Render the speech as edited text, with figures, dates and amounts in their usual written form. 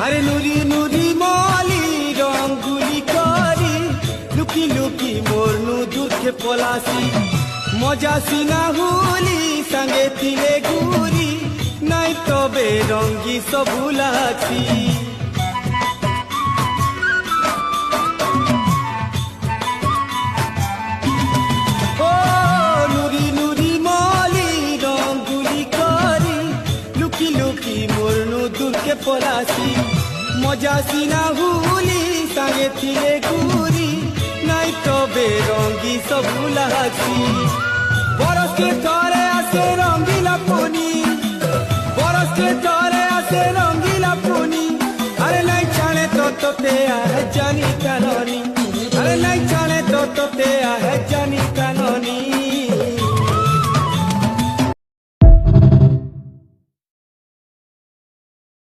আরে নুরি নুরি মলি রঙ্গুলি করি লুকি লুকি মোর দুঃখে পলাসি মজা সিনা হুলি সাঙ্গে থিলে ঘুরি নাই তবে রঙ্গি সবু লাগছি ও নুরি নুরি মলি রঙ্গুলি করি লুকি লুকি মোর দুঃখে পলাসি মজা সিনা হুলি সাঙ্গে থিলে ঘুরি নাই তবে রঙ্গি সবু লাগছি বরসকে তরে আসে রঙ্গিলা পনি বরসকে তরে আসে রঙ্গিলা পনি আরে নাই জানে তো তোতে আহে জানি কারণী আরে নাই জানে তো তোতে আহে